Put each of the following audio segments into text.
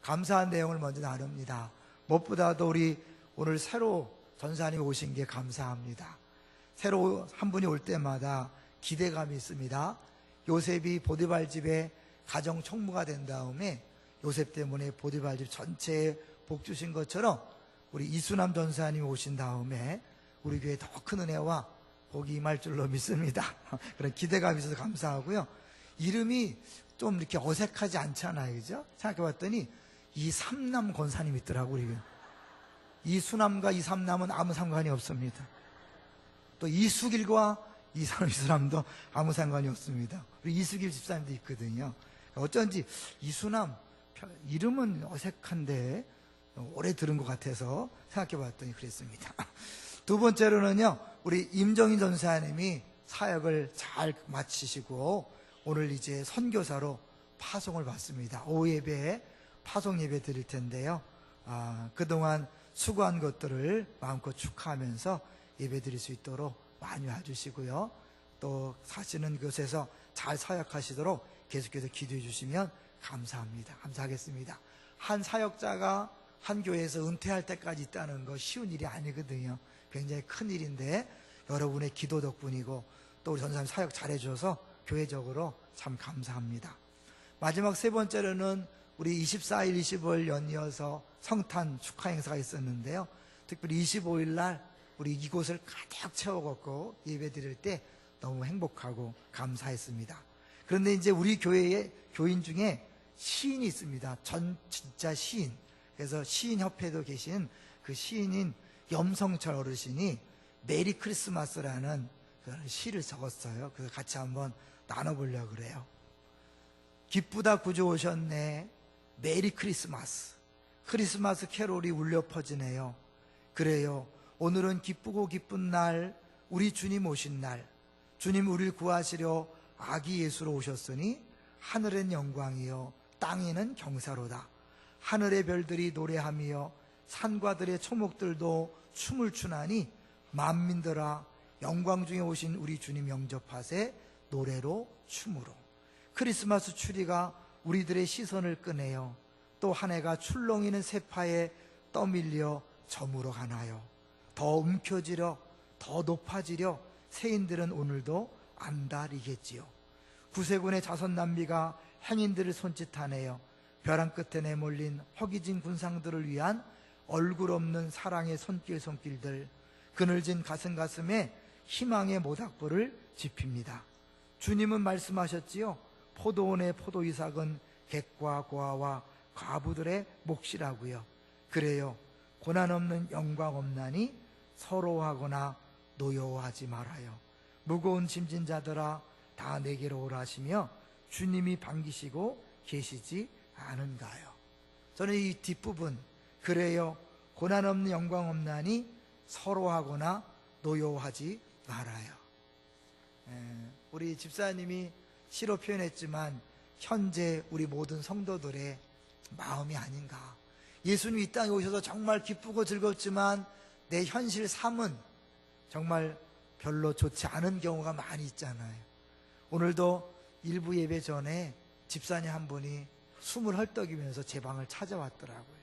감사한 내용을 먼저 나눕니다. 무엇보다도 우리 오늘 새로 전사님 오신 게 감사합니다. 새로 한 분이 올 때마다 기대감이 있습니다. 요셉이 보디발 집에 가정 총무가 된 다음에 요셉 때문에 보디발 집 전체에 복 주신 것처럼 우리 이수남 전사님이 오신 다음에 우리 교회에 더 큰 은혜와 복이 임할 줄로 믿습니다. 그런 기대감이 있어서 감사하고요. 이름이 좀 이렇게 어색하지 않잖아요, 그죠? 생각해봤더니 이삼남 권사님 있더라고, 우리 교회. 이수남과 이삼남은 아무 상관이 없습니다. 또 이수길과 이수남도 아무 상관이 없습니다. 우리 이수길 집사님도 있거든요. 어쩐지 이수남 이름은 어색한데 오래 들은 것 같아서 생각해봤더니 그랬습니다. 두 번째로는요, 우리 임정인 전사님이 사역을 잘 마치시고 오늘 이제 선교사로 파송을 받습니다. 오후 예배에 파송 예배 드릴 텐데요. 그동안 수고한 것들을 마음껏 축하하면서 예배 드릴 수 있도록 많이 와주시고요. 또 사시는 곳에서 잘 사역하시도록 계속해서 기도해 주시면 감사합니다. 감사하겠습니다. 한 사역자가 한 교회에서 은퇴할 때까지 있다는 거 쉬운 일이 아니거든요. 굉장히 큰 일인데 여러분의 기도 덕분이고 또 우리 전사님 사역 잘해줘서 교회적으로 참 감사합니다. 마지막 세 번째로는 우리 24일, 25일 연이어서 성탄 축하 행사가 있었는데요. 특별히 25일 날 우리 이곳을 가득 채워갖고 예배 드릴 때 너무 행복하고 감사했습니다. 그런데 이제 우리 교회의 교인 중에 시인이 있습니다. 진짜 시인. 그래서 시인협회도 계신 그 시인인 염성철 어르신이 메리 크리스마스라는 그런 시를 적었어요. 그래서 같이 한번 나눠보려고 그래요. 기쁘다 구주 오셨네. 메리 크리스마스. 크리스마스 캐롤이 울려 퍼지네요. 그래요. 오늘은 기쁘고 기쁜 날, 우리 주님 오신 날. 주님 우리를 구하시려 아기 예수로 오셨으니 하늘엔 영광이요 땅에는 경사로다. 하늘의 별들이 노래하며 산과들의 초목들도 춤을 추나니 만민들아 영광 중에 오신 우리 주님 영접하세 노래로 춤으로. 크리스마스 추리가 우리들의 시선을 끄네요. 또 한 해가 출렁이는 세파에 떠밀려 저물어 가나요. 더 움켜쥐려 더 높아지려 세인들은 오늘도 안달이겠지요. 구세군의 자선남비가 행인들을 손짓하네요. 벼랑 끝에 내몰린 허기진 군상들을 위한 얼굴 없는 사랑의 손길들, 그늘진 가슴에 희망의 모닥불을 지핍니다. 주님은 말씀하셨지요. 포도원의 포도이삭은 객과 고아와 과부들의 몫이라고요. 그래요. 고난 없는 영광 없나니 서러워하거나 노여워하지 말아요. 무거운 짐진 자들아 다 내게로 오라 하시며 주님이 반기시고 계시지 않은가요? 저는 이 뒷부분, 그래요. 고난 없는 영광 없나니 서러워하거나 노여워하지 말아요. 우리 집사님이 시로 표현했지만 현재 우리 모든 성도들의 마음이 아닌가. 예수님이 이 땅에 오셔서 정말 기쁘고 즐겁지만 내 현실 삶은 정말 별로 좋지 않은 경우가 많이 있잖아요. 오늘도 일부 예배 전에 집사님 한 분이 숨을 헐떡이면서 제 방을 찾아왔더라고요.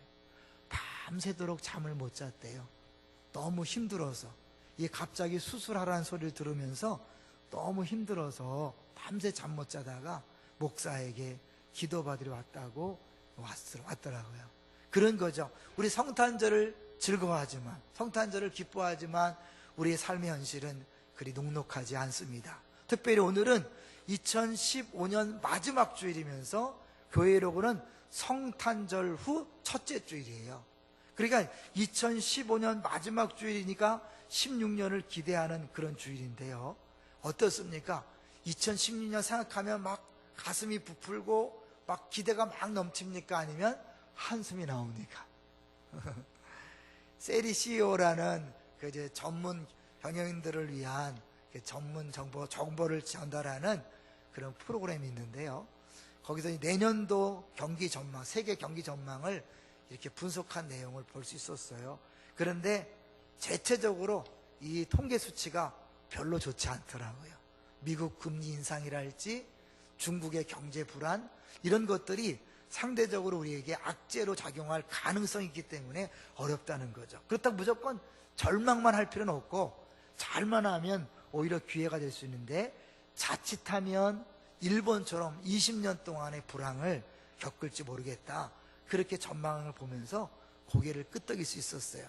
밤새도록 잠을 못 잤대요. 너무 힘들어서. 이게 갑자기 수술하라는 소리를 들으면서 너무 힘들어서 밤새 잠 못 자다가 목사에게 기도받으러 왔다고 왔더라고요. 그런 거죠. 우리 성탄절을 즐거워하지만, 성탄절을 기뻐하지만 우리의 삶의 현실은 그리 녹록하지 않습니다. 특별히 오늘은 2015년 마지막 주일이면서 교회로고는 성탄절 후 첫째 주일이에요. 그러니까 2015년 마지막 주일이니까 16년을 기대하는 그런 주일인데요. 어떻습니까? 2016년 생각하면 막 가슴이 부풀고 막 기대가 막 넘칩니까? 아니면 한숨이 나옵니까? 세리 CEO라는 그 이제 전문 경영인들을 위한 전문 정보를 전달하는 그런 프로그램이 있는데요. 거기서 내년도 경기 전망, 세계 경기 전망을 이렇게 분석한 내용을 볼 수 있었어요. 그런데 대체적으로 이 통계 수치가 별로 좋지 않더라고요. 미국 금리 인상이랄지 중국의 경제 불안 이런 것들이 상대적으로 우리에게 악재로 작용할 가능성이 있기 때문에 어렵다는 거죠. 그렇다고 무조건 절망만 할 필요는 없고 잘만 하면 오히려 기회가 될 수 있는데 자칫하면 일본처럼 20년 동안의 불황을 겪을지 모르겠다, 그렇게 전망을 보면서 고개를 끄덕일 수 있었어요.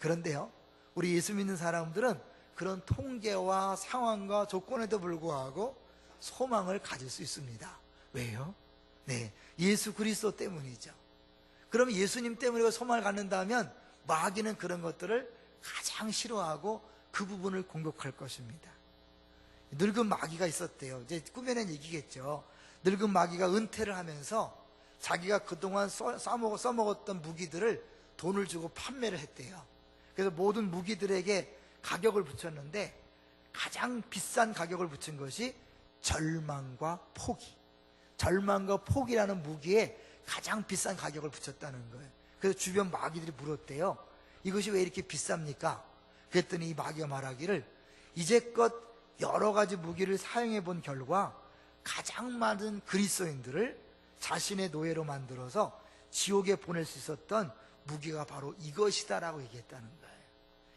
그런데요, 우리 예수 믿는 사람들은 그런 통계와 상황과 조건에도 불구하고 소망을 가질 수 있습니다. 왜요? 네, 예수 그리스도 때문이죠. 그럼 예수님 때문에 소망을 갖는다면 마귀는 그런 것들을 가장 싫어하고 그 부분을 공격할 것입니다. 늙은 마귀가 있었대요. 이제 꾸며낸 얘기겠죠. 늙은 마귀가 은퇴를 하면서 자기가 그동안 써먹었던 무기들을 돈을 주고 판매를 했대요. 그래서 모든 무기들에게 가격을 붙였는데 가장 비싼 가격을 붙인 것이 절망과 포기. 절망과 포기라는 무기에 가장 비싼 가격을 붙였다는 거예요. 그래서 주변 마귀들이 물었대요. 이것이 왜 이렇게 비쌉니까? 그랬더니 이 마귀가 말하기를, 이제껏 여러 가지 무기를 사용해 본 결과 가장 많은 그리스도인들을 자신의 노예로 만들어서 지옥에 보낼 수 있었던 무기가 바로 이것이다라고 얘기했다는 거예요.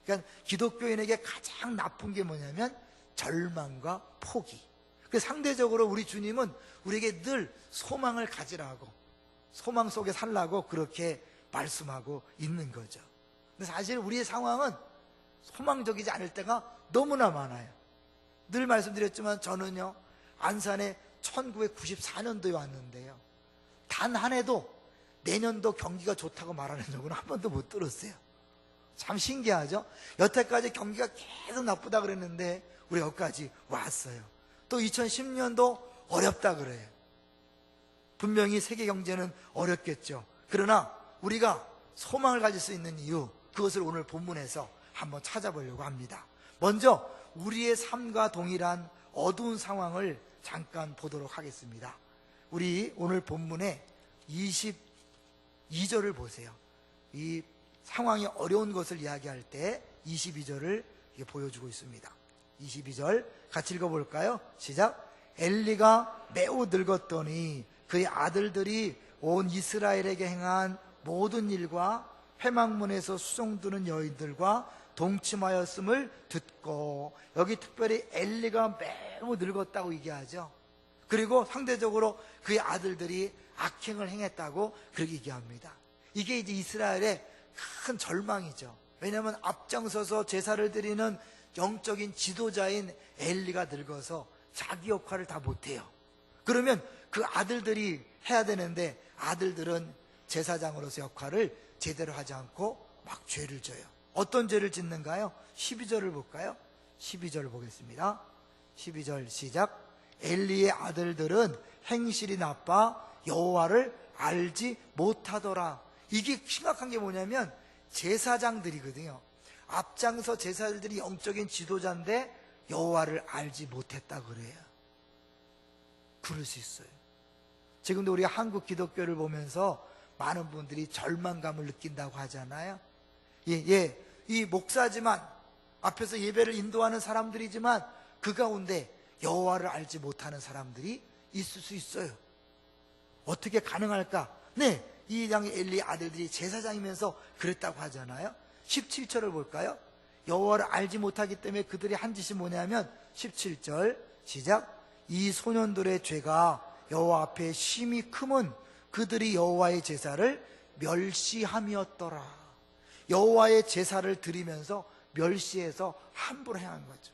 그러니까 기독교인에게 가장 나쁜 게 뭐냐면 절망과 포기. 그래서 상대적으로 우리 주님은 우리에게 늘 소망을 가지라고, 소망 속에 살라고 그렇게 말씀하고 있는 거죠. 근데 사실 우리의 상황은 소망적이지 않을 때가 너무나 많아요. 늘 말씀드렸지만 저는요, 안산에 1994년도에 왔는데요, 단 한 해도 내년도 경기가 좋다고 말하는 적은 한 번도 못 들었어요. 참 신기하죠? 여태까지 경기가 계속 나쁘다 그랬는데 우리 여기까지 왔어요. 또 2010년도 어렵다 그래요. 분명히 세계 경제는 어렵겠죠. 그러나 우리가 소망을 가질 수 있는 이유, 그것을 오늘 본문에서 한번 찾아보려고 합니다. 먼저 우리의 삶과 동일한 어두운 상황을 잠깐 보도록 하겠습니다. 우리 오늘 본문의 22절을 보세요. 이 상황이 어려운 것을 이야기할 때 22절을 보여주고 있습니다. 22절 같이 읽어볼까요? 시작. 엘리가 매우 늙었더니 그의 아들들이 온 이스라엘에게 행한 모든 일과 회막문에서 수종드는 여인들과 동침하였음을 듣고, 여기 특별히 엘리가 매우 늙었다고 얘기하죠. 그리고 상대적으로 그의 아들들이 악행을 행했다고 그렇게 얘기합니다. 이게 이제 이스라엘의 큰 절망이죠. 왜냐하면 앞장서서 제사를 드리는 영적인 지도자인 엘리가 늙어서 자기 역할을 다 못해요. 그러면 그 아들들이 해야 되는데 아들들은 제사장으로서 역할을 제대로 하지 않고 막 죄를 져요. 어떤 죄를 짓는가요? 12절을 볼까요? 12절을 보겠습니다. 12절 시작. 엘리의 아들들은 행실이 나빠 여호와를 알지 못하더라. 이게 심각한 게 뭐냐면 제사장들이거든요. 앞장서 제사들이 영적인 지도자인데 여호와를 알지 못했다 그래요. 그럴 수 있어요. 지금도 우리가 한국 기독교를 보면서 많은 분들이 절망감을 느낀다고 하잖아요. 이 목사지만, 앞에서 예배를 인도하는 사람들이지만 그 가운데 여호와를 알지 못하는 사람들이 있을 수 있어요. 어떻게 가능할까? 네, 이 양의 엘리 아들들이 제사장이면서 그랬다고 하잖아요. 17절을 볼까요? 여호와를 알지 못하기 때문에 그들이 한 짓이 뭐냐면 17절 시작. 이 소년들의 죄가 여호와 앞에 심히 크면 그들이 여호와의 제사를 멸시함이었더라. 여호와의 제사를 드리면서 멸시해서 함부로 행한 거죠.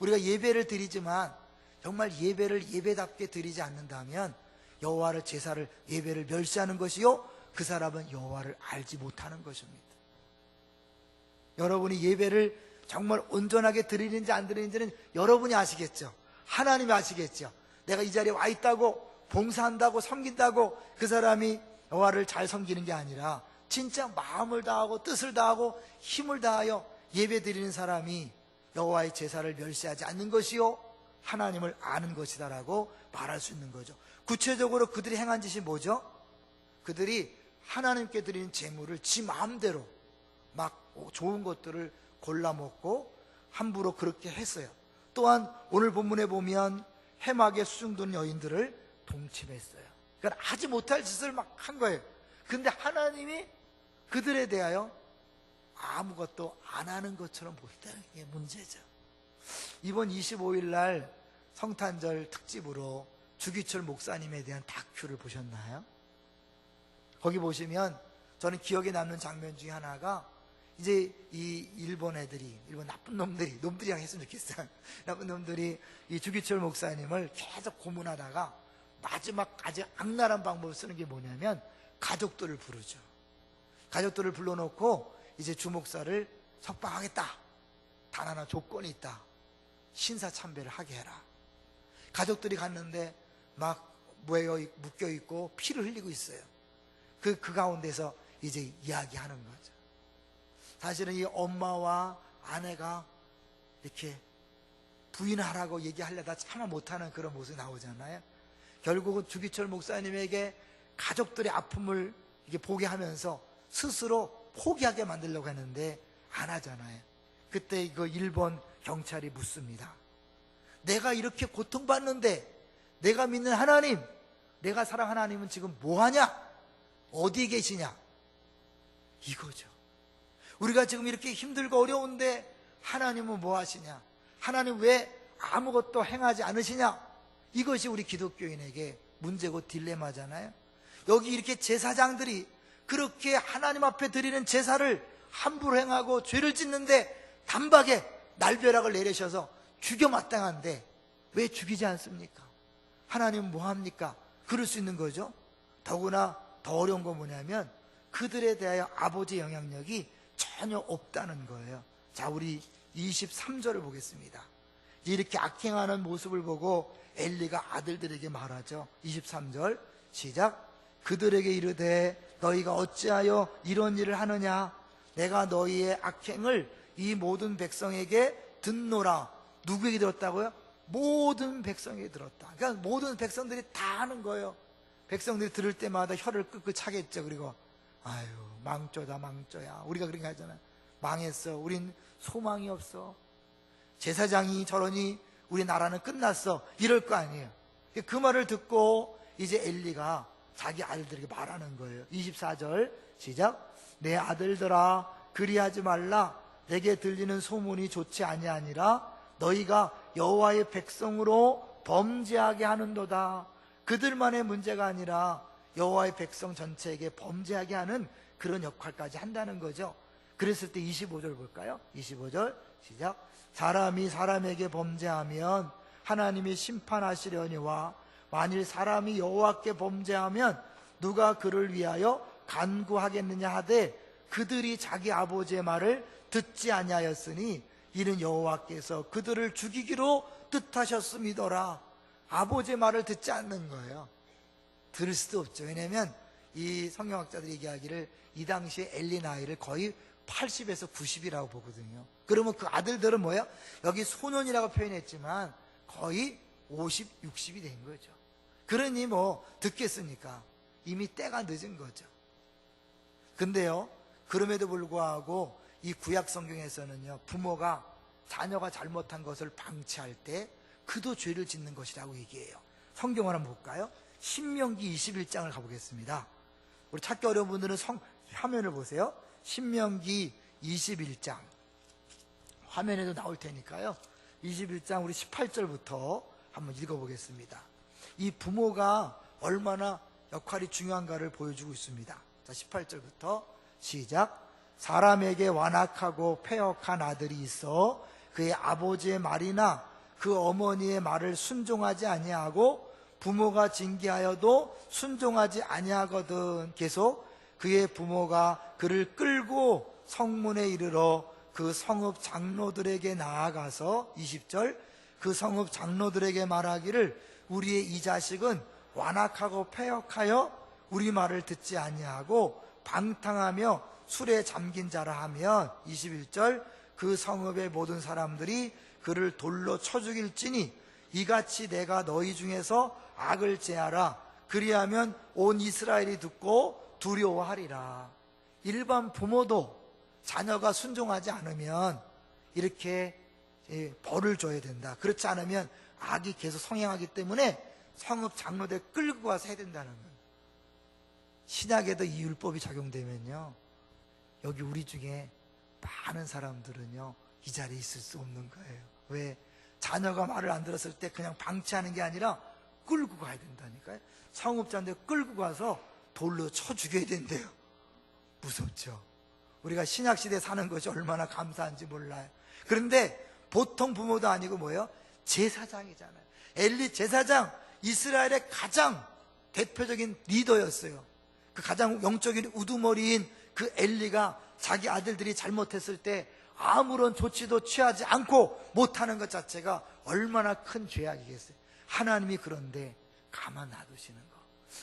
우리가 예배를 드리지만 정말 예배를 예배답게 드리지 않는다면 여호와를 제사를 예배를 멸시하는 것이요, 그 사람은 여호와를 알지 못하는 것입니다. 여러분이 예배를 정말 온전하게 드리는지 안 드리는지는 여러분이 아시겠죠. 하나님이 아시겠죠. 내가 이 자리에 와 있다고 봉사한다고 섬긴다고 그 사람이 여호와를 잘 섬기는 게 아니라 진짜 마음을 다하고 뜻을 다하고 힘을 다하여 예배 드리는 사람이 여호와의 제사를 멸시하지 않는 것이요 하나님을 아는 것이다라고 말할 수 있는 거죠. 구체적으로 그들이 행한 짓이 뭐죠? 그들이 하나님께 드리는 제물을 지 마음대로 막 좋은 것들을 골라 먹고 함부로 그렇게 했어요. 또한 오늘 본문에 보면 해막에 수중든 여인들을 동침했어요. 그러니까 하지 못할 짓을 막 한 거예요. 근데 하나님이 그들에 대하여 아무것도 안 하는 것처럼 보였다는 게 문제죠. 이번 25일 날 성탄절 특집으로 주기철 목사님에 대한 다큐를 보셨나요? 거기 보시면 저는 기억에 남는 장면 중에 하나가, 이제 이 일본 애들이, 일본 나쁜 놈들이랑 했으면 좋겠어요. 나쁜 놈들이 이 주기철 목사님을 계속 고문하다가 마지막 아주 악랄한 방법을 쓰는 게 뭐냐면 가족들을 부르죠. 가족들을 불러놓고 이제 주 목사를 석방하겠다. 단 하나 조건이 있다. 신사참배를 하게 해라. 가족들이 갔는데 막 묶여있고 피를 흘리고 있어요. 그 가운데서 이제 이야기하는 거죠. 사실은 이 엄마와 아내가 이렇게 부인하라고 얘기하려다 차마 못하는 그런 모습이 나오잖아요. 결국은 주기철 목사님에게 가족들의 아픔을 이렇게 보게 하면서 스스로 포기하게 만들려고 했는데 안 하잖아요. 그때 그 일본 경찰이 묻습니다. 내가 이렇게 고통받는데 내가 믿는 하나님, 내가 사랑하는 하나님은 지금 뭐하냐? 어디에 계시냐? 이거죠. 우리가 지금 이렇게 힘들고 어려운데 하나님은 뭐 하시냐? 하나님 왜 아무것도 행하지 않으시냐? 이것이 우리 기독교인에게 문제고 딜레마잖아요. 여기 이렇게 제사장들이 그렇게 하나님 앞에 드리는 제사를 함부로 행하고 죄를 짓는데 단박에 날벼락을 내리셔서 죽여 마땅한데 왜 죽이지 않습니까? 하나님은 뭐합니까? 그럴 수 있는 거죠. 더구나 더 어려운 건 뭐냐면 그들에 대하여 아버지의 영향력이 전혀 없다는 거예요. 자, 우리 23절을 보겠습니다. 이렇게 악행하는 모습을 보고 엘리가 아들들에게 말하죠. 23절 시작. 그들에게 이르되 너희가 어찌하여 이런 일을 하느냐? 내가 너희의 악행을 이 모든 백성에게 듣노라. 누구에게 들었다고요? 모든 백성에게 들었다. 그러니까 모든 백성들이 다 하는 거예요. 백성들이 들을 때마다 혀를 끄끄 차겠죠. 그리고 아유 망조다 망조야. 우리가 그런 거 하잖아요. 망했어. 우린 소망이 없어. 제사장이 저러니 우리나라는 끝났어. 이럴 거 아니에요. 그 말을 듣고 이제 엘리가 자기 아들들에게 말하는 거예요. 24절 시작. 내 아들들아 그리하지 말라. 내게 들리는 소문이 좋지 아니하니라. 너희가 여호와의 백성으로 범죄하게 하는도다. 그들만의 문제가 아니라 여호와의 백성 전체에게 범죄하게 하는 그런 역할까지 한다는 거죠. 그랬을 때 25절 볼까요? 25절 시작. 사람이 사람에게 범죄하면 하나님이 심판하시려니와 만일 사람이 여호와께 범죄하면 누가 그를 위하여 간구하겠느냐 하되 그들이 자기 아버지의 말을 듣지 아니하였으니 이는 여호와께서 그들을 죽이기로 뜻하셨음이더라. 아버지의 말을 듣지 않는 거예요. 들을 수도 없죠. 왜냐하면 이 성경학자들이 얘기하기를 이 당시에 엘리 나이를 거의 80에서 90이라고 보거든요. 그러면 그 아들들은 뭐예요? 여기 소년이라고 표현했지만 거의 50, 60이 된 거죠. 그러니 뭐 듣겠습니까? 이미 때가 늦은 거죠. 근데요, 그럼에도 불구하고 이 구약 성경에서는요, 부모가 자녀가 잘못한 것을 방치할 때 그도 죄를 짓는 것이라고 얘기해요. 성경을 한번 볼까요? 신명기 21장을 가보겠습니다. 우리 찾기 어려운 분들은 화면을 보세요. 신명기 21장 화면에도 나올 테니까요. 21장 우리 18절부터 한번 읽어보겠습니다. 이 부모가 얼마나 역할이 중요한가를 보여주고 있습니다. 자, 18절부터 시작. 사람에게 완악하고 패역한 아들이 있어 그의 아버지의 말이나 그 어머니의 말을 순종하지 아니하고 부모가 징계하여도 순종하지 아니하거든. 계속 그의 부모가 그를 끌고 성문에 이르러 그 성읍 장로들에게 나아가서 20절 그 성읍 장로들에게 말하기를 우리의 이 자식은 완악하고 패역하여 우리 말을 듣지 아니하고 방탕하며 술에 잠긴 자라 하면 21절 그 성읍의 모든 사람들이 그를 돌로 쳐 죽일지니 이같이 내가 너희 중에서 악을 제하라. 그리하면 온 이스라엘이 듣고 두려워하리라. 일반 부모도 자녀가 순종하지 않으면 이렇게 벌을 줘야 된다. 그렇지 않으면 악이 계속 성행하기 때문에 성읍 장로대 끌고 와서 해야 된다는 거예요. 신약에도 이 율법이 적용되면요, 여기 우리 중에 많은 사람들은요 이 자리에 있을 수 없는 거예요. 왜? 자녀가 말을 안 들었을 때 그냥 방치하는 게 아니라 끌고 가야 된다니까요. 성읍장대 끌고 가서 돌로 쳐 죽여야 된대요. 무섭죠? 우리가 신약시대에 사는 것이 얼마나 감사한지 몰라요. 그런데 보통 부모도 아니고 뭐예요? 제사장이잖아요. 엘리 제사장, 이스라엘의 가장 대표적인 리더였어요. 그 가장 영적인 우두머리인 그 엘리가 자기 아들들이 잘못했을 때 아무런 조치도 취하지 않고 못하는 것 자체가 얼마나 큰 죄악이겠어요. 하나님이 그런데 가만 놔두시는 거,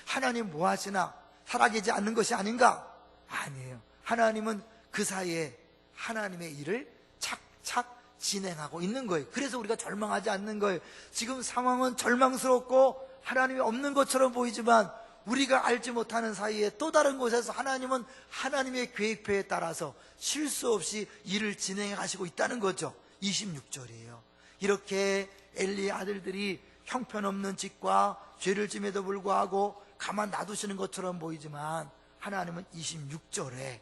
하나님 뭐 하시나? 살아계지 않는 것이 아닌가? 아니에요. 하나님은 그 사이에 하나님의 일을 착착 진행하고 있는 거예요. 그래서 우리가 절망하지 않는 거예요. 지금 상황은 절망스럽고 하나님이 없는 것처럼 보이지만 우리가 알지 못하는 사이에 또 다른 곳에서 하나님은 하나님의 계획표에 따라서 실수 없이 일을 진행해 가시고 있다는 거죠. 26절이에요. 이렇게 엘리의 아들들이 형편없는 짓과 죄를 짐에도 불구하고 가만 놔두시는 것처럼 보이지만 하나님은 26절에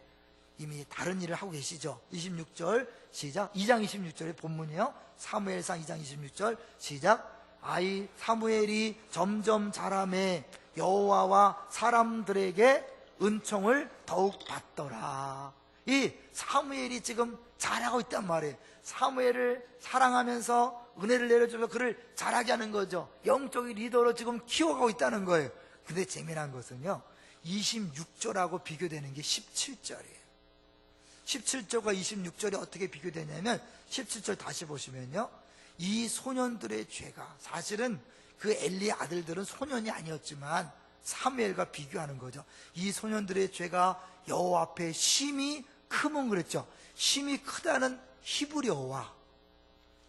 이미 다른 일을 하고 계시죠. 26절 시작. 2장 26절의 본문이에요. 사무엘상 2장 26절 시작. 아이 사무엘이 점점 자라매 여호와와 사람들에게 은총을 더욱 받더라. 이 사무엘이 지금 잘하고 있단 말이에요. 사무엘을 사랑하면서 은혜를 내려주면서 그를 잘하게 하는 거죠. 영적인 리더로 지금 키워가고 있다는 거예요. 근데 재미난 것은요, 26절하고 비교되는 게 17절이에요 17절과 26절이 어떻게 비교되냐면 17절 다시 보시면요, 이 소년들의 죄가, 사실은 그 엘리의 아들들은 소년이 아니었지만 사무엘과 비교하는 거죠. 이 소년들의 죄가 여호와 앞에 심히 크면 그랬죠. 심히 크다는 히브리어와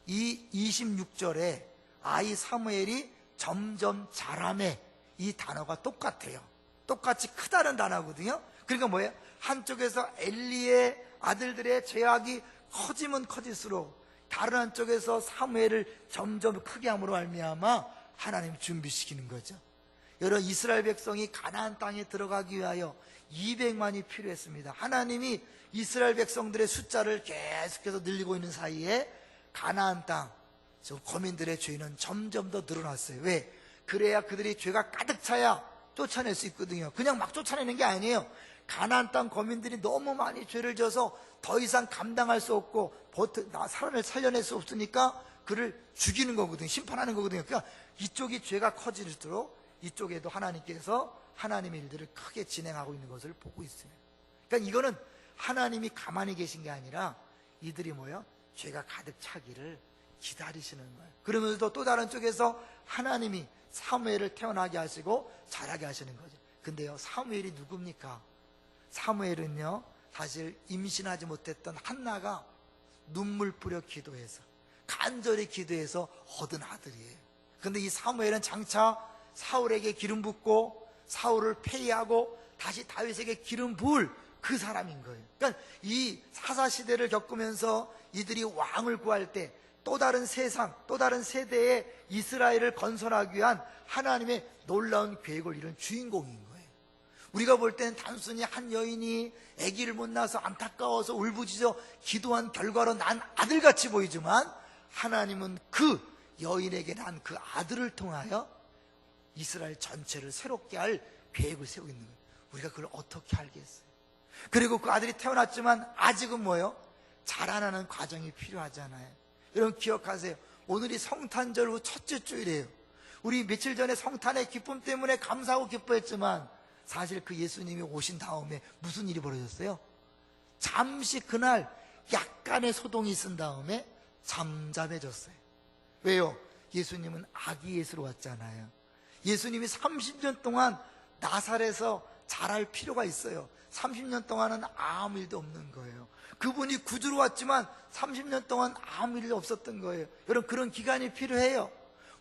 이 26절에 아이 사무엘이 점점 자라매, 이 단어가 똑같아요. 똑같이 크다는 단어거든요. 그러니까 뭐예요? 한쪽에서 엘리의 아들들의 죄악이 커지면 커질수록 다른 한쪽에서 사무엘을 점점 크게 함으로 말미암아 하나님 준비시키는 거죠. 여러 이스라엘 백성이 가나안 땅에 들어가기 위하여 200만이 필요했습니다. 하나님이 이스라엘 백성들의 숫자를 계속해서 늘리고 있는 사이에 가나안 땅, 저 거민들의 죄는 점점 더 늘어났어요. 왜? 그래야 그들이 죄가 가득 차야 쫓아낼 수 있거든요. 그냥 막 쫓아내는 게 아니에요. 가나안 땅 거민들이 너무 많이 죄를 져서 더 이상 감당할 수 없고 사람을 살려낼 수 없으니까 그를 죽이는 거거든요. 심판하는 거거든요. 그러니까 이쪽이 죄가 커질수록 이쪽에도 하나님께서 하나님의 일들을 크게 진행하고 있는 것을 보고 있어요. 그러니까 이거는 하나님이 가만히 계신 게 아니라 이들이 뭐예요? 죄가 가득 차기를 기다리시는 거예요. 그러면서도 또 다른 쪽에서 하나님이 사무엘을 태어나게 하시고 자라게 하시는 거죠. 근데요, 사무엘이 누굽니까? 사무엘은요, 사실 임신하지 못했던 한나가 눈물 뿌려 기도해서 간절히 기도해서 얻은 아들이에요. 근데 이 사무엘은 장차 사울에게 기름 붓고 사울을 폐위하고 다시 다윗에게 기름 부을 그 사람인 거예요. 그러니까 이 사사시대를 겪으면서 이들이 왕을 구할 때 또 다른 세상, 또 다른 세대의 이스라엘을 건설하기 위한 하나님의 놀라운 계획을 이룬 주인공인 거예요. 우리가 볼 때는 단순히 한 여인이 아기를 못 낳아서 안타까워서 울부짖어 기도한 결과로 난 아들같이 보이지만 하나님은 그 여인에게 난 그 아들을 통하여 이스라엘 전체를 새롭게 할 계획을 세우고 있는 거예요. 우리가 그걸 어떻게 알겠어요? 그리고 그 아들이 태어났지만 아직은 뭐예요? 자라나는 과정이 필요하잖아요. 여러분 기억하세요. 오늘이 성탄절 후 첫째 주일이에요. 우리 며칠 전에 성탄의 기쁨 때문에 감사하고 기뻐했지만 사실 그 예수님이 오신 다음에 무슨 일이 벌어졌어요? 잠시 그날 약간의 소동이 있은 다음에 잠잠해졌어요. 왜요? 예수님은 아기 예수로 왔잖아요. 예수님이 30년 동안 나사렛에서 자랄 필요가 있어요. 30년 동안은 아무 일도 없는 거예요. 그분이 구주로 왔지만 30년 동안 아무 일도 없었던 거예요. 여러분 그런 기간이 필요해요.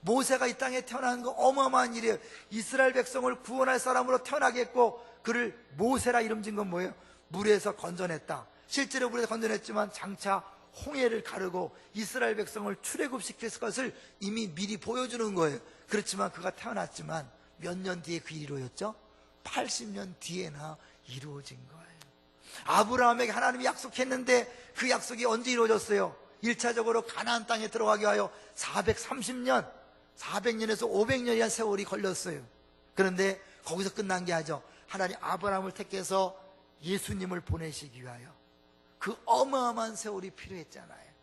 모세가 이 땅에 태어나는 거 어마어마한 일이에요. 이스라엘 백성을 구원할 사람으로 태어나겠고 그를 모세라 이름 지은 건 뭐예요? 물에서 건져냈다. 실제로 물에서 건져냈지만 장차 홍해를 가르고 이스라엘 백성을 출애굽시킬 것을 이미 미리 보여주는 거예요. 그렇지만 그가 태어났지만 몇 년 뒤에 그 일이 이루어졌죠? 80년 뒤에나 이루어진 거예요. 아브라함에게 하나님이 약속했는데 그 약속이 언제 이루어졌어요? 1차적으로 가나안 땅에 들어가게 하여 430년, 400년에서 500년이란 세월이 걸렸어요. 그런데 거기서 끝난 게 아니죠. 하나님 아브라함을 택해서 예수님을 보내시기 위하여 그 어마어마한 세월이 필요했잖아요.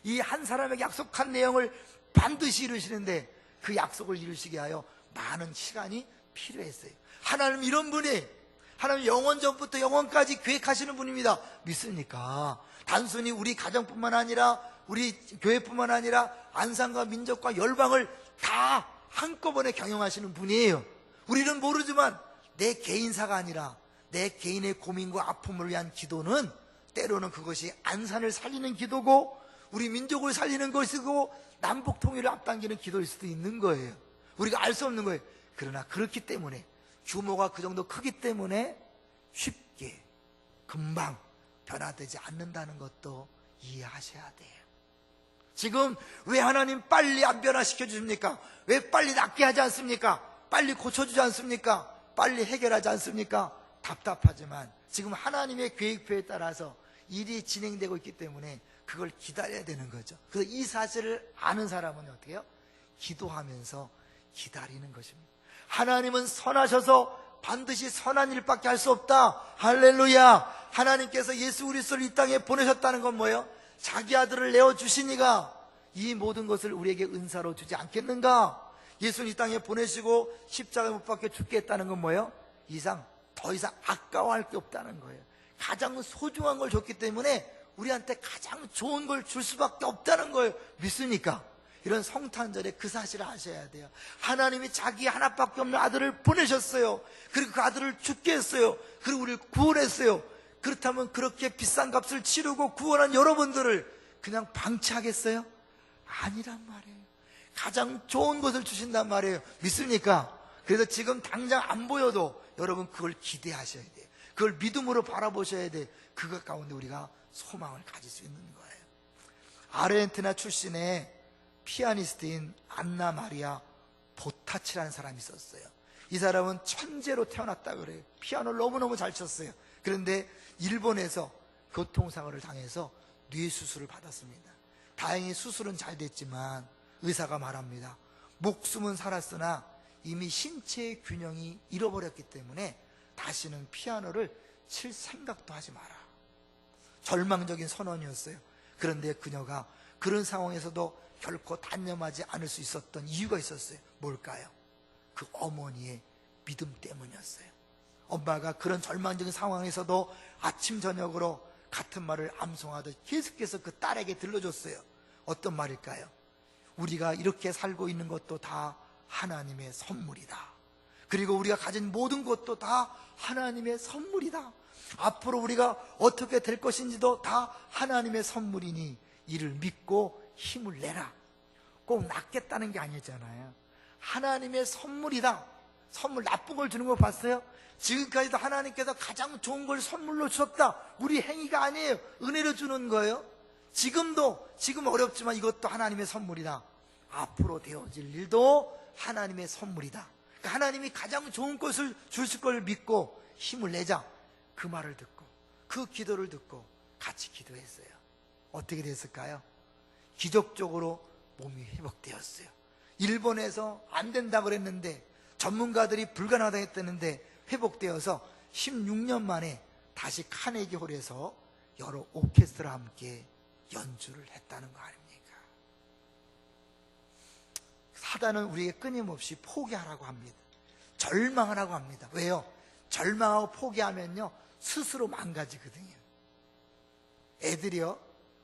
이 한 사람에게 약속한 내용을 반드시 이루시는데 그 약속을 이루시기 위하여 많은 시간이 필요했어요. 하나님 이런 분이, 하나님 영원 전부터 영원까지 계획하시는 분입니다. 믿습니까? 단순히 우리 가정뿐만 아니라 우리 교회뿐만 아니라 안산과 민족과 열방을 다 한꺼번에 경영하시는 분이에요. 우리는 모르지만 내 개인사가 아니라 내 개인의 고민과 아픔을 위한 기도는 때로는 그것이 안산을 살리는 기도고 우리 민족을 살리는 것이고 남북 통일을 앞당기는 기도일 수도 있는 거예요. 우리가 알 수 없는 거예요. 그러나 그렇기 때문에 규모가 그 정도 크기 때문에 쉽게 금방 변화되지 않는다는 것도 이해하셔야 돼요. 지금 왜 하나님 빨리 안 변화시켜 주십니까? 왜 빨리 낫게 하지 않습니까? 빨리 고쳐주지 않습니까? 빨리 해결하지 않습니까? 답답하지만 지금 하나님의 계획표에 따라서 일이 진행되고 있기 때문에 그걸 기다려야 되는 거죠. 그래서 이 사실을 아는 사람은 어떻게 해요? 기도하면서 기다리는 것입니다. 하나님은 선하셔서 반드시 선한 일밖에 할 수 없다. 할렐루야. 하나님께서 예수 그리스도를 이 땅에 보내셨다는 건 뭐예요? 자기 아들을 내어주시니가 이 모든 것을 우리에게 은사로 주지 않겠는가? 예수를 이 땅에 보내시고 십자가에 못 박혀 죽게 했다는 건 뭐예요? 더 이상 아까워할 게 없다는 거예요. 가장 소중한 걸 줬기 때문에 우리한테 가장 좋은 걸 줄 수밖에 없다는 거예요. 믿습니까? 이런 성탄절에 그 사실을 아셔야 돼요. 하나님이 자기 하나밖에 없는 아들을 보내셨어요. 그리고 그 아들을 죽게 했어요. 그리고 우리를 구원했어요. 그렇다면 그렇게 비싼 값을 치르고 구원한 여러분들을 그냥 방치하겠어요? 아니란 말이에요. 가장 좋은 것을 주신단 말이에요. 믿습니까? 그래서 지금 당장 안 보여도 여러분 그걸 기대하셔야 돼요. 그걸 믿음으로 바라보셔야 돼요. 그것 가운데 우리가 소망을 가질 수 있는 거예요. 아르헨티나 출신의 피아니스트인 안나 마리아 보타치라는 사람이 있었어요. 이 사람은 천재로 태어났다 그래요. 피아노를 너무너무 잘 쳤어요. 그런데 일본에서 교통사고를 당해서 뇌수술을 받았습니다. 다행히 수술은 잘 됐지만 의사가 말합니다. 목숨은 살았으나 이미 신체의 균형이 잃어버렸기 때문에 다시는 피아노를 칠 생각도 하지 마라. 절망적인 선언이었어요. 그런데 그녀가 그런 상황에서도 결코 단념하지 않을 수 있었던 이유가 있었어요. 뭘까요? 그 어머니의 믿음 때문이었어요. 엄마가 그런 절망적인 상황에서도 아침 저녁으로 같은 말을 암송하듯 계속해서 그 딸에게 들려줬어요. 어떤 말일까요? 우리가 이렇게 살고 있는 것도 다 하나님의 선물이다. 그리고 우리가 가진 모든 것도 다 하나님의 선물이다. 앞으로 우리가 어떻게 될 것인지도 다 하나님의 선물이니 이를 믿고 힘을 내라. 꼭 낫겠다는 게 아니잖아요. 하나님의 선물이다. 선물, 나쁜 걸 주는 거 봤어요? 지금까지도 하나님께서 가장 좋은 걸 선물로 주셨다. 우리 행위가 아니에요. 은혜로 주는 거예요. 지금 어렵지만 이것도 하나님의 선물이다. 앞으로 되어질 일도 하나님의 선물이다. 그러니까 하나님이 가장 좋은 것을 주실 걸 믿고 힘을 내자. 그 말을 듣고 그 기도를 듣고 같이 기도했어요. 어떻게 됐을까요? 기적적으로 몸이 회복되었어요. 일본에서 안 된다고 그랬는데 전문가들이 불가능하다고 했다는데 회복되어서 16년 만에 다시 카네기 홀에서 여러 오케스트라와 함께 연주를 했다는 거 아닙니까? 사단은 우리에게 끊임없이 포기하라고 합니다. 절망하라고 합니다. 왜요? 절망하고 포기하면요 스스로 망가지거든요. 애들이요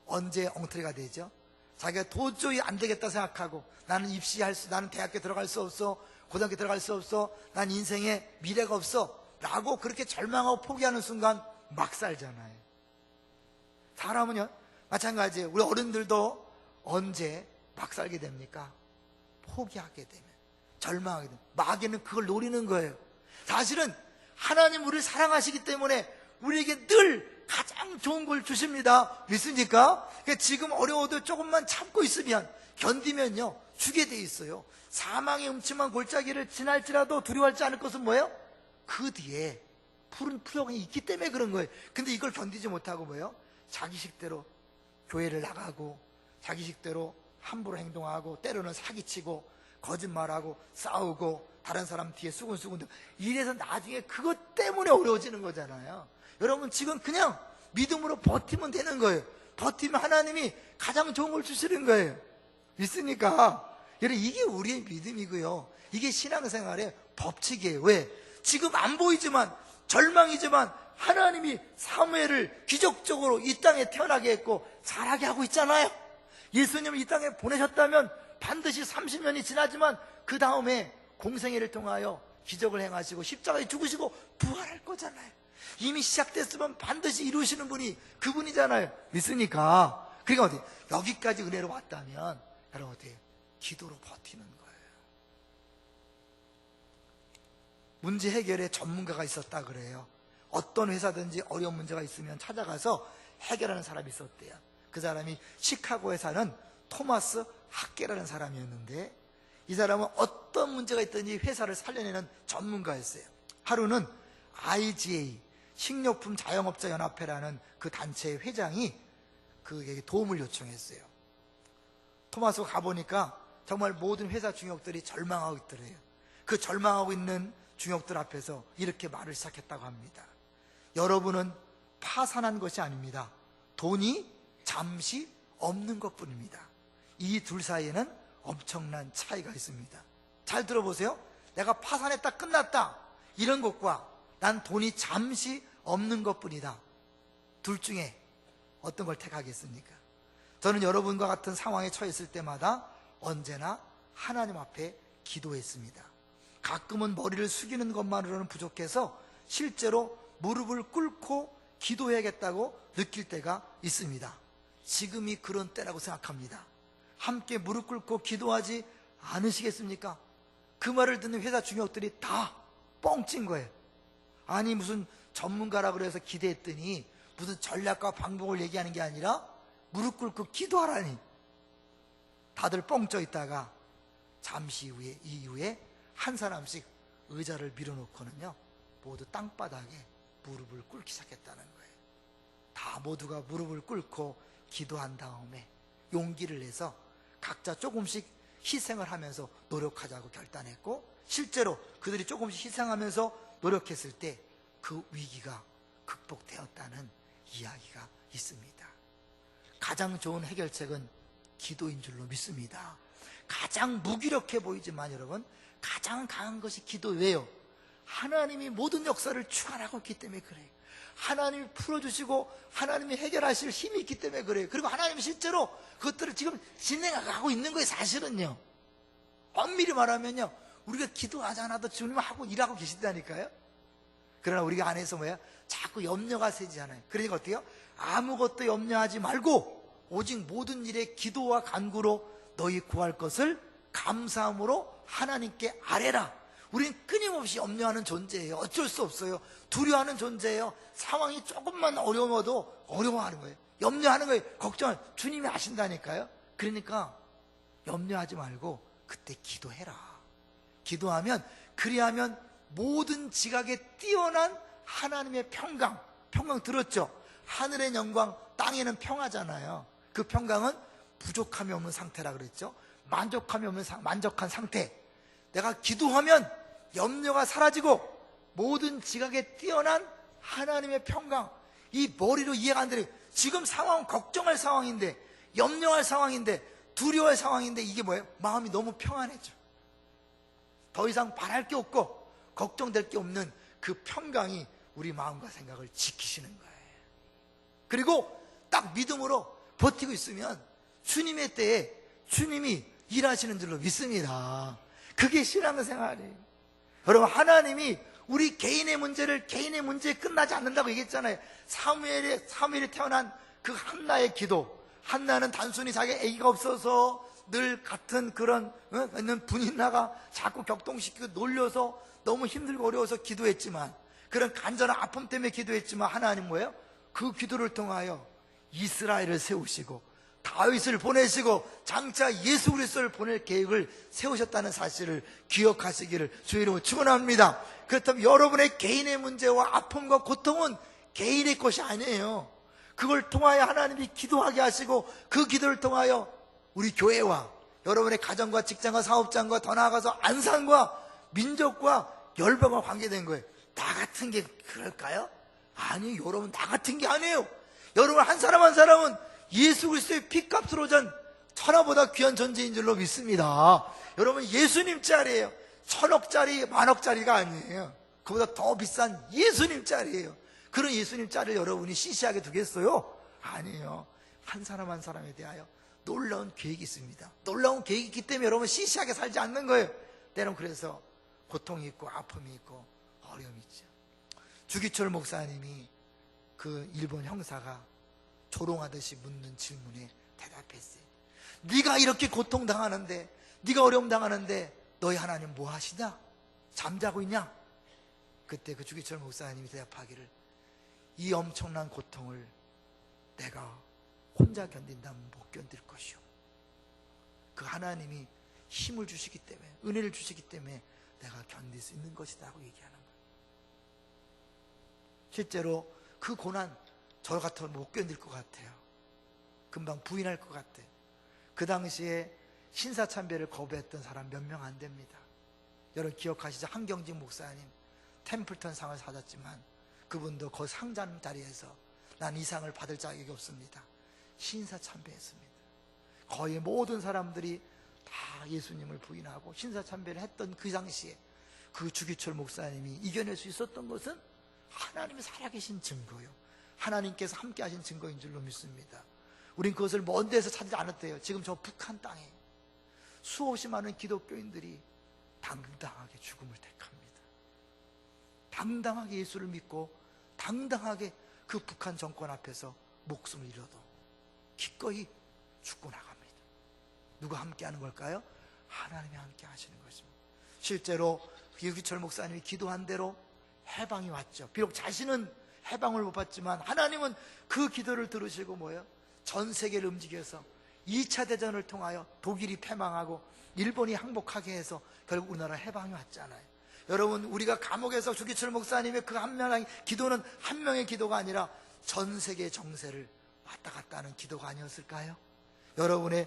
언제 엉터리가 되죠? 자기가 도저히 안 되겠다 생각하고 나는 나는 대학교 들어갈 수 없어, 고등학교 들어갈 수 없어, 난 인생에 미래가 없어 라고 그렇게 절망하고 포기하는 순간 막 살잖아요. 사람은요 마찬가지예요. 우리 어른들도 언제 막 살게 됩니까? 포기하게 되면, 절망하게 되면. 마귀는 그걸 노리는 거예요. 사실은 하나님 우리를 사랑하시기 때문에 우리에게 늘 가장 좋은 걸 주십니다. 믿습니까? 지금 어려워도 조금만 참고 있으면, 견디면요 주게 돼 있어요. 사망의 음침한 골짜기를 지날지라도 두려워하지 않을 것은 뭐예요? 그 뒤에 푸른 풀이 있기 때문에 그런 거예요. 근데 이걸 견디지 못하고 뭐예요? 자기식대로 교회를 나가고 자기식대로 함부로 행동하고 때로는 사기치고 거짓말하고 싸우고 다른 사람 뒤에 수근수근 이래서 나중에 그것 때문에 어려워지는 거잖아요. 여러분 지금 그냥 믿음으로 버티면 되는 거예요. 버티면 하나님이 가장 좋은 걸 주시는 거예요. 믿습니까? 여러분 이게 우리의 믿음이고요. 이게 신앙생활의 법칙이에요. 왜? 지금 안 보이지만 절망이지만 하나님이 사무엘을 기적적으로 이 땅에 태어나게 했고 자라게 하고 있잖아요. 예수님을 이 땅에 보내셨다면 반드시 30년이 지나지만 그 다음에 공생애를 통하여 기적을 행하시고 십자가에 죽으시고 부활할 거잖아요. 이미 시작됐으면 반드시 이루시는 분이 그분이잖아요. 믿습니까? 그러니까 어떻게 여기까지 은혜로 왔다면 여러분 어떻게 기도로 버티는 거예요. 문제 해결에 전문가가 있었다 그래요. 어떤 회사든지 어려운 문제가 있으면 찾아가서 해결하는 사람이 있었대요. 그 사람이 시카고에 사는 토마스 학계라는 사람이었는데 이 사람은 어떤 문제가 있든지 회사를 살려내는 전문가였어요. 하루는 IGA 식료품 자영업자 연합회라는 그 단체의 회장이 그에게 도움을 요청했어요. 토마스가 가보니까 정말 모든 회사 중역들이 절망하고 있더래요. 그 절망하고 있는 중역들 앞에서 이렇게 말을 시작했다고 합니다. 여러분은 파산한 것이 아닙니다. 돈이 잠시 없는 것뿐입니다. 이 둘 사이에는 엄청난 차이가 있습니다. 잘 들어보세요. 내가 파산했다 끝났다 이런 것과 난 돈이 잠시 없는 것뿐이다. 둘 중에 어떤 걸 택하겠습니까? 저는 여러분과 같은 상황에 처했을 때마다 언제나 하나님 앞에 기도했습니다. 가끔은 머리를 숙이는 것만으로는 부족해서 실제로 무릎을 꿇고 기도해야겠다고 느낄 때가 있습니다. 지금이 그런 때라고 생각합니다. 함께 무릎 꿇고 기도하지 않으시겠습니까? 그 말을 듣는 회사 중역들이 다 뻥친 거예요. 아니 무슨 전문가라고 그래서 기대했더니 무슨 전략과 방법을 얘기하는 게 아니라 무릎 꿇고 기도하라니. 다들 뻥쳐 있다가 잠시 후에 이후에 한 사람씩 의자를 밀어놓고는요 모두 땅바닥에 무릎을 꿇기 시작했다는 거예요. 다 모두가 무릎을 꿇고 기도한 다음에 용기를 내서 각자 조금씩 희생을 하면서 노력하자고 결단했고 실제로 그들이 조금씩 희생하면서 노력했을 때 그 위기가 극복되었다는 이야기가 있습니다. 가장 좋은 해결책은 기도인 줄로 믿습니다. 가장 무기력해 보이지만 여러분 가장 강한 것이 기도예요. 하나님이 모든 역사를 주관하고 있기 때문에 그래요. 하나님이 풀어주시고 하나님이 해결하실 힘이 있기 때문에 그래요. 그리고 하나님이 실제로 그것들을 지금 진행하고 있는 거예요. 사실은요. 엄밀히 말하면요 우리가 기도하지 않아도 주님은 하고 일하고 계신다니까요. 그러나 우리가 안에서 뭐야 자꾸 염려가 세지잖아요. 그러니까 어때요? 아무것도 염려하지 말고 오직 모든 일에 기도와 간구로 너희 구할 것을 감사함으로 하나님께 아뢰라. 우리는 끊임없이 염려하는 존재예요. 어쩔 수 없어요. 두려워하는 존재예요. 상황이 조금만 어려워도 어려워하는 거예요. 염려하는 거예요. 걱정을 주님이 아신다니까요. 그러니까 염려하지 말고 그때 기도해라. 기도하면 그리하면 모든 지각에 뛰어난 하나님의 평강 들었죠? 하늘의 영광 땅에는 평화잖아요. 그 평강은 부족함이 없는 상태라 그랬죠. 만족함이 없는 만족한 상태. 내가 기도하면 염려가 사라지고 모든 지각에 뛰어난 하나님의 평강. 이 머리로 이해가 안 돼요. 지금 상황은 걱정할 상황인데 염려할 상황인데 두려워할 상황인데 이게 뭐예요? 마음이 너무 평안해져. 더 이상 바랄 게 없고 걱정될 게 없는 그 평강이 우리 마음과 생각을 지키시는 거예요. 그리고 딱 믿음으로 버티고 있으면 주님의 때에 주님이 일하시는 줄로 믿습니다. 그게 신앙생활이에요. 여러분 하나님이 우리 개인의 문제를 개인의 문제에 끝나지 않는다고 얘기했잖아요. 사무엘이 태어난 그 한나의 기도. 한나는 단순히 자기 아기가 없어서 늘 같은 그런 분인나가 자꾸 격동시키고 놀려서 너무 힘들고 어려워서 기도했지만 그런 간절한 아픔 때문에 기도했지만 하나님 뭐예요? 그 기도를 통하여 이스라엘을 세우시고 다윗을 보내시고 장차 예수 그리스도를 보낼 계획을 세우셨다는 사실을 기억하시기를 주의 이름으로 축원합니다. 그렇다면 여러분의 개인의 문제와 아픔과 고통은 개인의 것이 아니에요. 그걸 통하여 하나님이 기도하게 하시고 그 기도를 통하여 우리 교회와 여러분의 가정과 직장과 사업장과 더 나아가서 안산과 민족과 열방과 관계된 거예요. 나 같은 게 그럴까요? 아니, 여러분 나 같은 게 아니에요. 여러분 한 사람 한 사람은 예수 그리스도의 피값으로 전 천하보다 귀한 존재인 줄로 믿습니다. 여러분 예수님 짤이에요. 천억짜리 만억짜리가 아니에요. 그보다 더 비싼 예수님 짤이에요. 그런 예수님 짤을 여러분이 시시하게 두겠어요? 아니에요. 한 사람 한 사람에 대하여 놀라운 계획이 있습니다. 놀라운 계획이 있기 때문에 여러분 시시하게 살지 않는 거예요. 때론 그래서 고통이 있고 아픔이 있고 어려움이 있죠. 주기철 목사님이 그 일본 형사가 조롱하듯이 묻는 질문에 대답했어요. 네가 이렇게 고통당하는데, 네가 어려움 당하는데 너희 하나님 뭐 하시냐? 잠자고 있냐? 그때 그 주기철 목사님이 대답하기를, 이 엄청난 고통을 내가 혼자 견딘다면 못 견딜 것이오. 그 하나님이 힘을 주시기 때문에, 은혜를 주시기 때문에 내가 견딜 수 있는 것이라고 얘기하는 거예요. 실제로 그 고난 저 같으면 못 견딜 것 같아요. 금방 부인할 것 같아요. 그 당시에 신사참배를 거부했던 사람 몇 명 안 됩니다. 여러분 기억하시죠? 한경직 목사님 템플턴 상을 받았지만 그분도 그 상장 자리에서 난 이 상을 받을 자격이 없습니다. 신사참배했습니다. 거의 모든 사람들이 다 예수님을 부인하고 신사참배를 했던 그 당시에 그 주기철 목사님이 이겨낼 수 있었던 것은 하나님이 살아계신 증거요, 하나님께서 함께 하신 증거인 줄로 믿습니다. 우린 그것을 먼 데서 찾지 않았대요. 지금 저 북한 땅에 수없이 많은 기독교인들이 당당하게 죽음을 택합니다. 당당하게 예수를 믿고 당당하게 그 북한 정권 앞에서 목숨을 잃어도 기꺼이 죽고 나갑니다. 누가 함께 하는 걸까요? 하나님이 함께 하시는 것입니다. 실제로 유기철 목사님이 기도한 대로 해방이 왔죠. 비록 자신은 해방을 못 받지만 하나님은 그 기도를 들으시고 뭐예요? 전 세계를 움직여서 2차 대전을 통하여 독일이 패망하고 일본이 항복하게 해서 결국 우리나라 해방이 왔잖아요. 여러분 우리가 감옥에서 주기철 목사님의 그 한 명의 기도는 한 명의 기도가 아니라 전 세계 정세를 왔다 갔다 하는 기도가 아니었을까요? 여러분의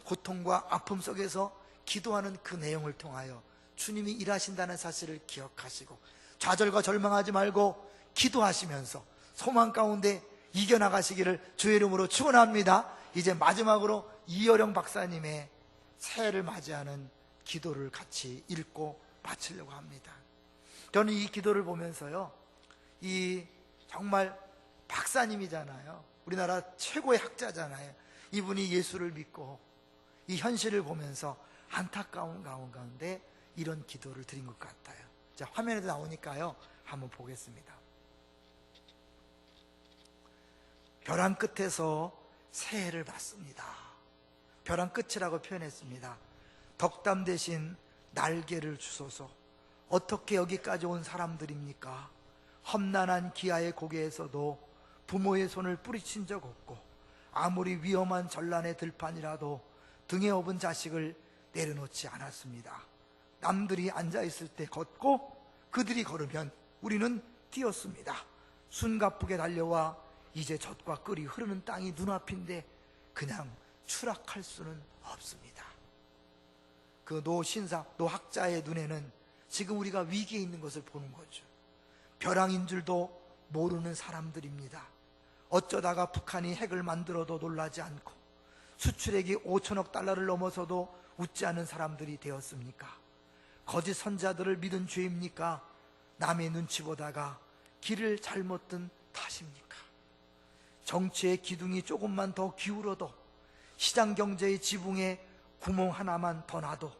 고통과 아픔 속에서 기도하는 그 내용을 통하여 주님이 일하신다는 사실을 기억하시고 좌절과 절망하지 말고 기도하시면서 소망 가운데 이겨나가시기를 주의 이름으로 축원합니다. 이제 마지막으로 이어령 박사님의 새해를 맞이하는 기도를 같이 읽고 마치려고 합니다. 저는 이 기도를 보면서요, 이 정말 박사님이잖아요. 우리나라 최고의 학자잖아요. 이분이 예수를 믿고 이 현실을 보면서 안타까운 가운데 이런 기도를 드린 것 같아요. 자, 화면에도 나오니까요, 한번 보겠습니다. 벼랑 끝에서 새해를 맞습니다. 벼랑 끝이라고 표현했습니다. 덕담 대신 날개를 주소서. 어떻게 여기까지 온 사람들입니까? 험난한 기아의 고개에서도 부모의 손을 뿌리친 적 없고 아무리 위험한 전란의 들판이라도 등에 업은 자식을 내려놓지 않았습니다. 남들이 앉아있을 때 걷고 그들이 걸으면 우리는 뛰었습니다. 숨가쁘게 달려와 이제 젖과 꿀이 흐르는 땅이 눈앞인데 그냥 추락할 수는 없습니다. 그 노학자의 눈에는 지금 우리가 위기에 있는 것을 보는 거죠. 벼랑인 줄도 모르는 사람들입니다. 어쩌다가 북한이 핵을 만들어도 놀라지 않고 수출액이 5천억 달러를 넘어서도 웃지 않은 사람들이 되었습니까? 거짓 선자들을 믿은 죄입니까? 남의 눈치 보다가 길을 잘못 든 탓입니까? 정치의 기둥이 조금만 더 기울어도 시장 경제의 지붕에 구멍 하나만 더 나도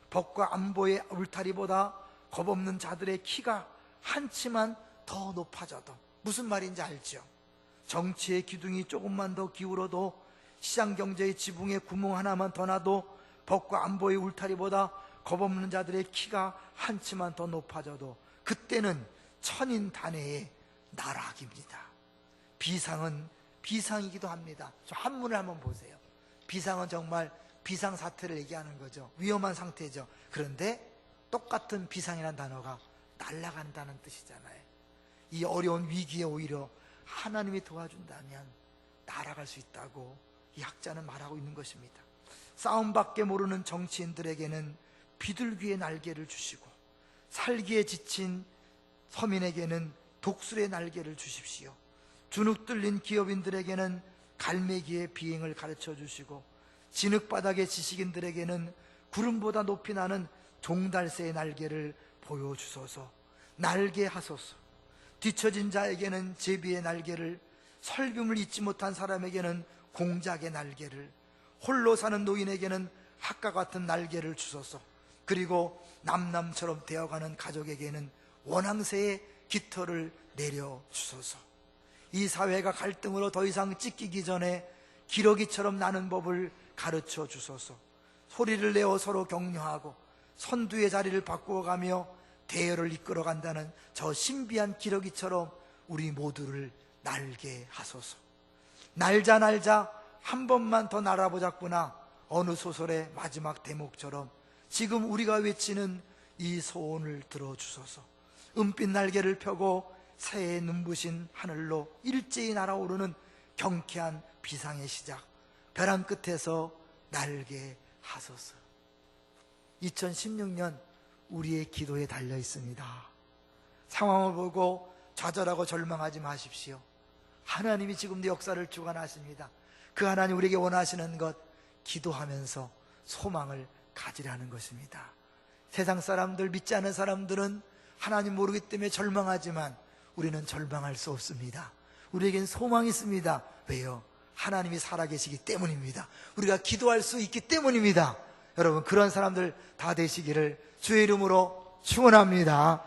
벽과 안보의 울타리보다 겁없는 자들의 키가 한치만 더 높아져도, 무슨 말인지 알죠? 정치의 기둥이 조금만 더 기울어도 시장 경제의 지붕에 구멍 하나만 더 나도 벽과 안보의 울타리보다 겁없는 자들의 키가 한치만 더 높아져도 그때는 천인단회의 나락입니다. 비상은 비상이기도 합니다. 저 한문을 한번 보세요. 비상은 정말 비상사태를 얘기하는 거죠. 위험한 상태죠. 그런데 똑같은 비상이라는 단어가 날아간다는 뜻이잖아요. 이 어려운 위기에 오히려 하나님이 도와준다면 날아갈 수 있다고 이 학자는 말하고 있는 것입니다. 싸움밖에 모르는 정치인들에게는 비둘기의 날개를 주시고 살기에 지친 서민에게는 독수리의 날개를 주십시오. 주눅 들린 기업인들에게는 갈매기의 비행을 가르쳐 주시고 진흙바닥의 지식인들에게는 구름보다 높이 나는 종달새의 날개를 보여주소서. 날개 하소서. 뒤처진 자에게는 제비의 날개를, 설뷐을 잊지 못한 사람에게는 공작의 날개를, 홀로 사는 노인에게는 학과 같은 날개를 주소서. 그리고 남남처럼 되어가는 가족에게는 원앙새의 깃털을 내려주소서. 이 사회가 갈등으로 더 이상 찢기기 전에 기러기처럼 나는 법을 가르쳐 주소서. 소리를 내어 서로 격려하고 선두의 자리를 바꾸어가며 대열을 이끌어간다는 저 신비한 기러기처럼 우리 모두를 날게 하소서. 날자 날자 한 번만 더 날아보자꾸나 어느 소설의 마지막 대목처럼 지금 우리가 외치는 이 소원을 들어주소서. 은빛 날개를 펴고 새해 눈부신 하늘로 일제히 날아오르는 경쾌한 비상의 시작, 벼랑 끝에서 날게 하소서. 2016년 우리의 기도에 달려 있습니다. 상황을 보고 좌절하고 절망하지 마십시오. 하나님이 지금도 역사를 주관하십니다. 그 하나님 우리에게 원하시는 것, 기도하면서 소망을 가지라는 것입니다. 세상 사람들, 믿지 않는 사람들은 하나님 모르기 때문에 절망하지만 우리는 절망할 수 없습니다. 우리에겐 소망이 있습니다. 왜요? 하나님이 살아계시기 때문입니다. 우리가 기도할 수 있기 때문입니다. 여러분, 그런 사람들 다 되시기를 주의 이름으로 축원합니다.